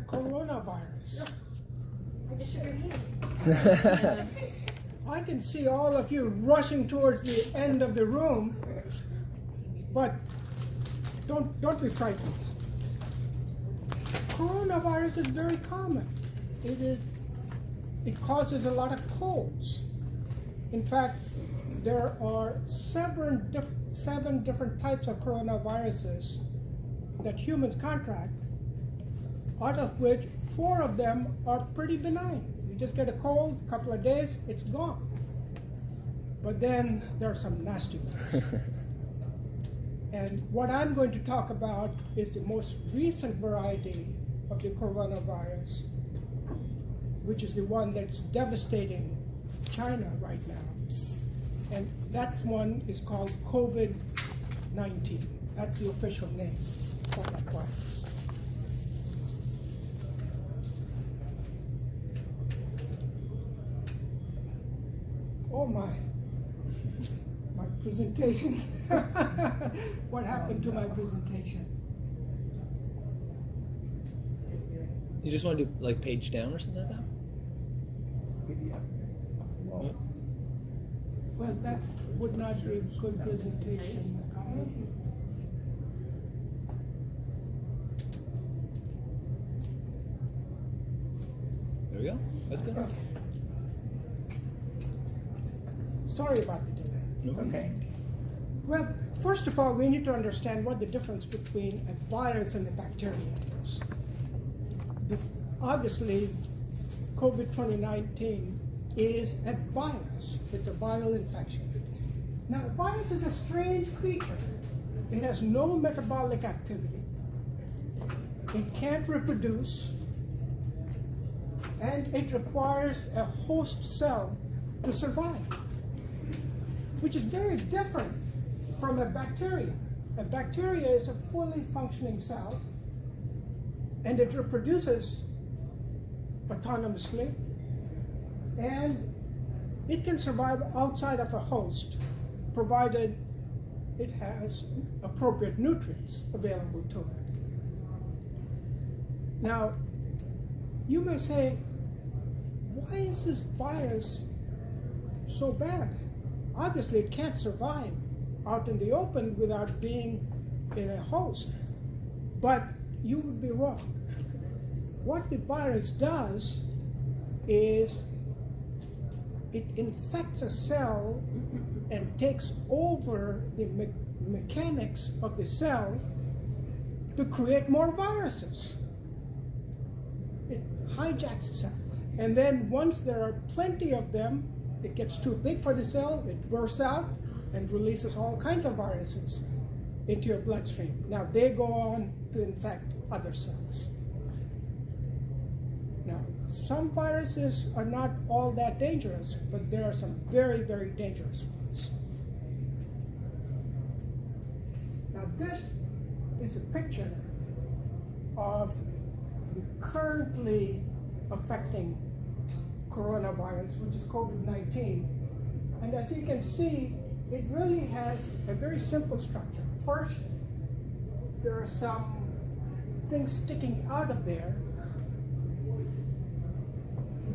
coronavirus. I just shook your hand. I can see all of you rushing towards the end of the room, but don't be frightened. Coronavirus is very common. It causes a lot of colds. In fact, there are seven different types of coronaviruses that humans contract, out of which 4 of them are pretty benign. You just get a cold, a couple of days, it's gone. But then there are some nasty ones. And what I'm going to talk about is the most recent variety of the coronavirus, which is the one that's devastating China right now. And that one is called COVID-19. That's the official name for that virus. Oh my presentation. What happened to my presentation? You just want to do like page down or something like that? Well, that would not be a good presentation. There we go. That's good. Sorry about the delay. No. Okay. Well, first of all, we need to understand what the difference between a virus and a bacteria is. Obviously, COVID-19 is a virus. It's a viral infection. Now, a virus is a strange creature. It has no metabolic activity. It can't reproduce. And it requires a host cell to survive, which is very different from a bacteria. A bacteria is a fully functioning cell, and it reproduces autonomously, and it can survive outside of a host, provided it has appropriate nutrients available to it. Now, you may say, why is this virus so bad? Obviously, it can't survive out in the open without being in a host. But you would be wrong. What the virus does is it infects a cell and takes over the mechanics of the cell to create more viruses. It hijacks the cell. And then once there are plenty of them, it gets too big for the cell, it bursts out and releases all kinds of viruses into your bloodstream. Now they go on to infect other cells. Now, some viruses are not all that dangerous, but there are some very, very dangerous ones. Now this is a picture of the currently affecting coronavirus, which is COVID-19. And as you can see, it really has a very simple structure. First, there are some things sticking out of there.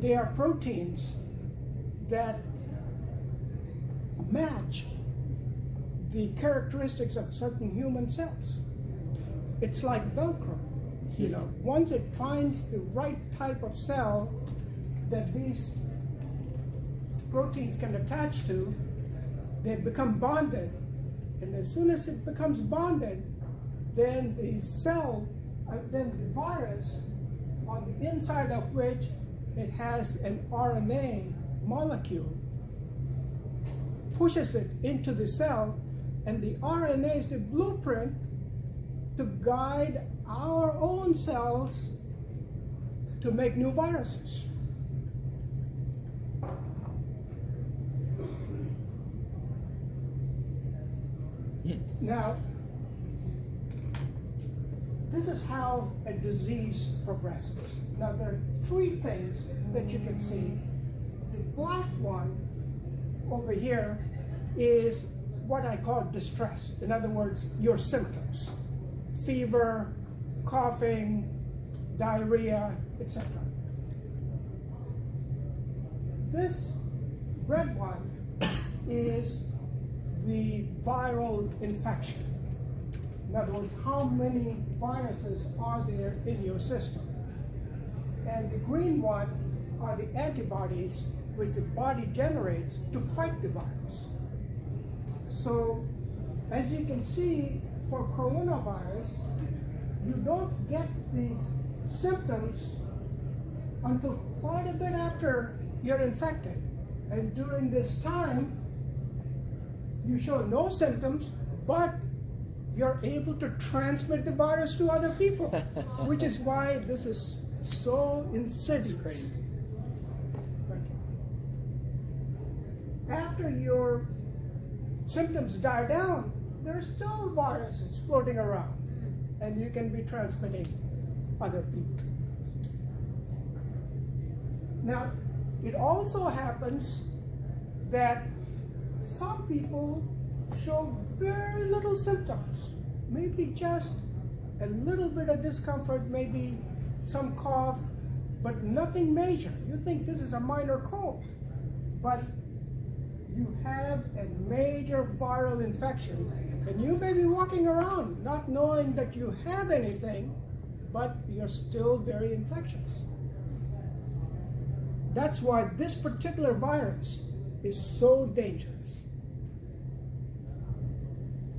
They are proteins that match the characteristics of certain human cells. It's like Velcro. You know, once it finds the right type of cell that these proteins can attach to, they become bonded. And as soon as it becomes bonded, then the cell, then the virus, on the inside of which it has an RNA molecule, pushes it into the cell, and the RNA is the blueprint to guide our own cells to make new viruses. Now, this is how a disease progresses. Now, there are 3 things that you can see. The black one over here is what I call distress. In other words, your symptoms. Fever, coughing, diarrhea, etc. This red one is the viral infection. In other words, how many viruses are there in your system? And the green one are the antibodies which the body generates to fight the virus. So, as you can see, for coronavirus, you don't get these symptoms until quite a bit after you're infected. And during this time, you show no symptoms, but you're able to transmit the virus to other people, which is why this is so insidious. Crazy. After your symptoms die down, there's still viruses floating around, and you can be transmitting other people. Now, it also happens that some people show very little symptoms, maybe just a little bit of discomfort, maybe some cough, but nothing major. You think this is a minor cold, but you have a major viral infection, and you may be walking around not knowing that you have anything, but you're still very infectious. That's why this particular virus is so dangerous.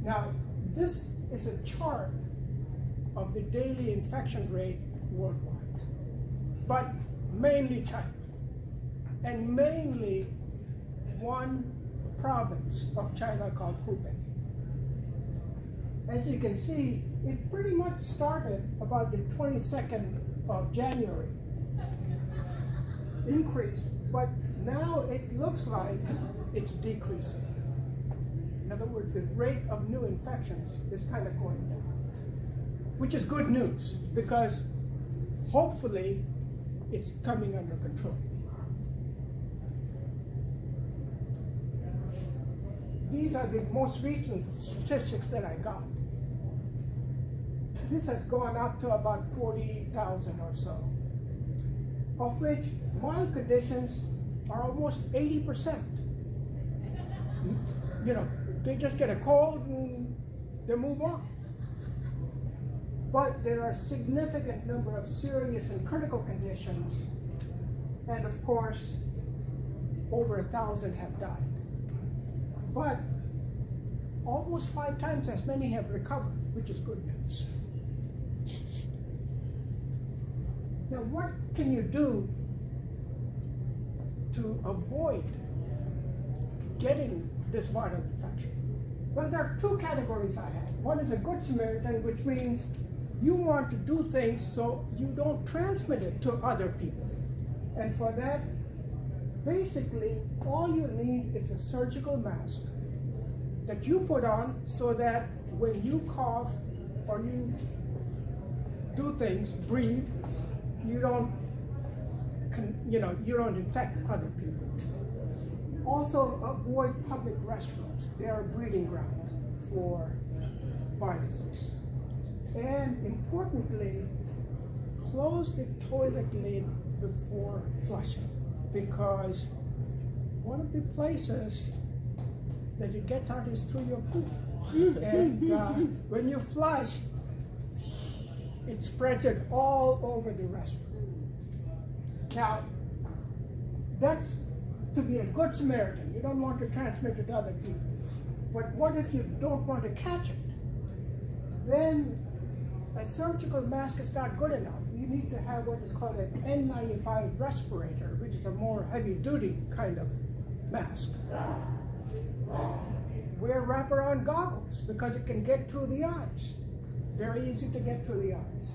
Now, this is a chart of the daily infection rate worldwide, but mainly China, and mainly one province of China called Hubei. As you can see, it pretty much started about the 22nd of January, increased, but now it looks like it's decreasing. In other words, the rate of new infections is kind of going down, which is good news because hopefully it's coming under control. These are the most recent statistics that I got. This has gone up to about 40,000 or so, of which mild conditions are almost 80%. You know, they just get a cold and they move on. But there are a significant number of serious and critical conditions, and of course, over 1,000 have died. But almost 5 times as many have recovered, which is good news. Now, what can you do to avoid getting this viral infection? Well, there are 2 categories I have. One is a good Samaritan, which means you want to do things so you don't transmit it to other people. And for that, basically, all you need is a surgical mask that you put on so that when you cough or you do things, breathe, you don't infect other people. Also, avoid public restrooms. They are a breeding ground for viruses. And importantly, close the toilet lid before flushing, because one of the places that it gets out is through your poop. And when you flush, it spreads it all over the restroom. Now, that's to be a good Samaritan. You don't want to transmit it to other people. But what if you don't want to catch it? Then a surgical mask is not good enough. You need to have what is called an N95 respirator, which is a more heavy-duty kind of mask. Wear wraparound goggles because it can get through the eyes. Very easy to get through the eyes.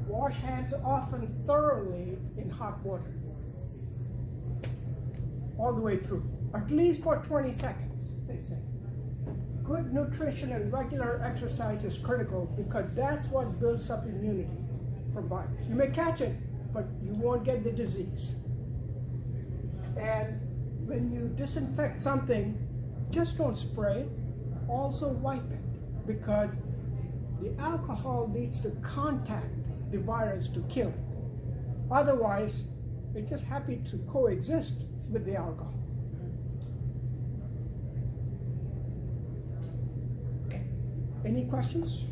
Wash hands often thoroughly in hot water. All the way through, at least for 20 seconds, they say. Good nutrition and regular exercise is critical because that's what builds up immunity from virus. You may catch it, but you won't get the disease. And when you disinfect something, just don't spray, also wipe it, because the alcohol needs to contact the virus to kill it. Otherwise, they're just happy to coexist with the alcohol. Okay. Any questions?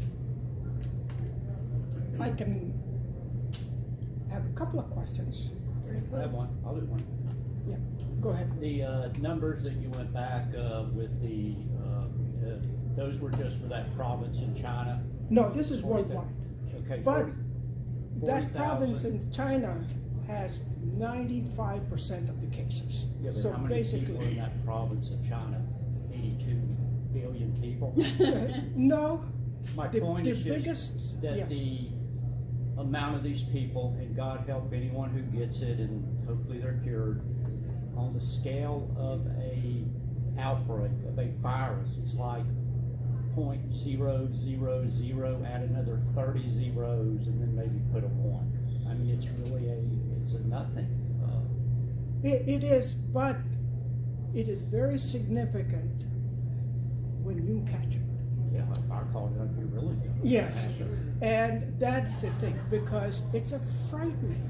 I can have a couple of questions. I have one. I'll do one. Yeah, go ahead. The numbers that you went back with those were just for that province in China? No, this is 40,000. worldwide. Okay, But 40 that province 40,000. in China has 95% of the cases. Yeah, but So how many basically, people in that province of China? 82 billion people? no. My The- point the is just biggest- that yes. the amount of these people, and God help anyone who gets it, and hopefully they're cured, on the scale of a outbreak of a virus, it's like 0.000, add another 30 zeros, and then maybe put a 1. I mean, it's really it's a nothing. It is, but it is very significant when you catch it. Yeah, my fire call is going to be really good. Yes, and that's the thing, because it's a frightening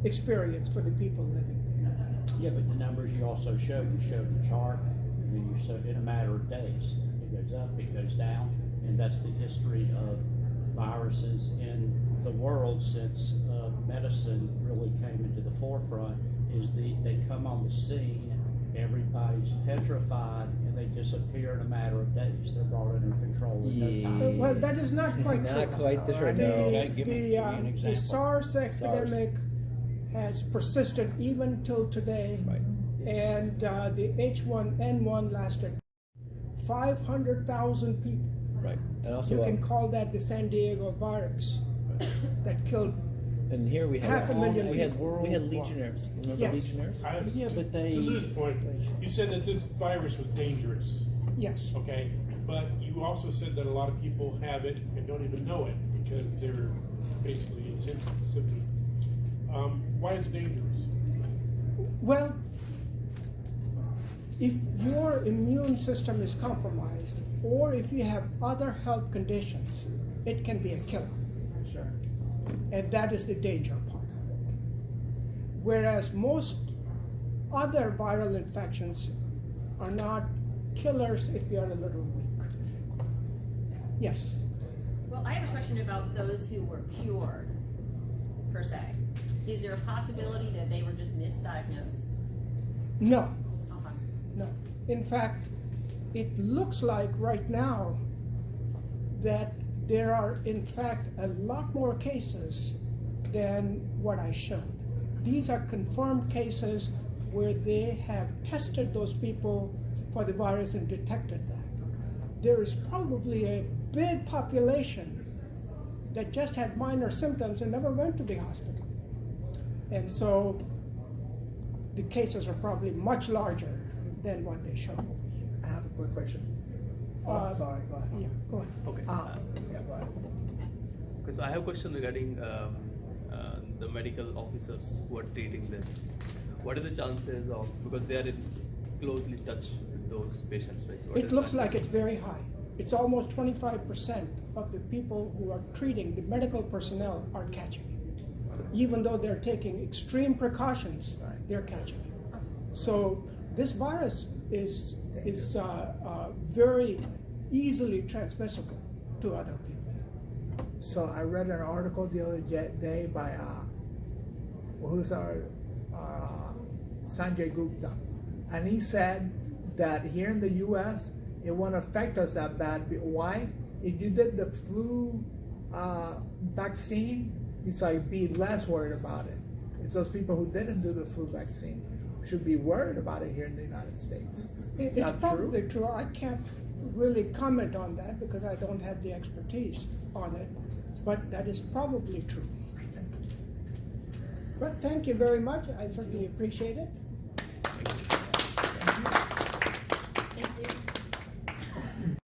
experience for the people living there. Yeah, but the numbers you also showed the chart, and then you showed in a matter of days, it goes up, it goes down, and that's the history of viruses in the world since medicine really came into the forefront. They come on the scene, everybody's petrified, and they disappear in a matter of days. They're brought under control in no time. Well, that is not quite true. Not quite the truth. The, No. Okay, give me an the example. SARS epidemic has persisted even till today. Right. And the H1N1 lasted 500,000 people. Right. And also, You can call that the San Diego virus that killed. and here we had 500,000 we had people. Legionnaires. Remember Yes. Legionnaires? Yeah, but they- To this point, you said that this virus was dangerous, Yes. okay? But you also said that a lot of people have it and don't even know it because they're basically asymptomatic. Why is it dangerous? Well, if your immune system is compromised, or if you have other health conditions, it can be a killer. Sure. And that is the danger part of it. Whereas most other viral infections are not killers if you're a little weak. Yes. Well, I have a question about those who were cured, per se. Is there a possibility that they were just misdiagnosed? No, Okay. no. In fact, it looks like right now that there are in fact a lot more cases than what I showed. These are confirmed cases where they have tested those people for the virus and detected that. There is probably a big population that just had minor symptoms and never went to the hospital. And so the cases are probably much larger than what they show over here. I have a quick question. Sorry, go ahead. Yeah, go ahead. Okay. Yeah, go ahead. Because I have a question regarding the medical officers who are treating this. What are the chances of, because they are in closely touch with those patients, right? What It is looks that? like it's very high. It's almost 25% of the people who are treating, the medical personnel are catching it. Even though they're taking extreme precautions, Right. they're catching it. So this virus is very easily transmissible to other people. So I read an article the other day by who's our Sanjay Gupta, and he said that here in the U.S. it won't affect us that bad. Why? If you did the flu vaccine, it's like be less worried about it. It's those people who didn't do the flu vaccine should be worried about it here in the United States. It's that probably true? true. I can't really comment on that because I don't have the expertise on it, but that is probably true. But thank you very much. I certainly appreciate it.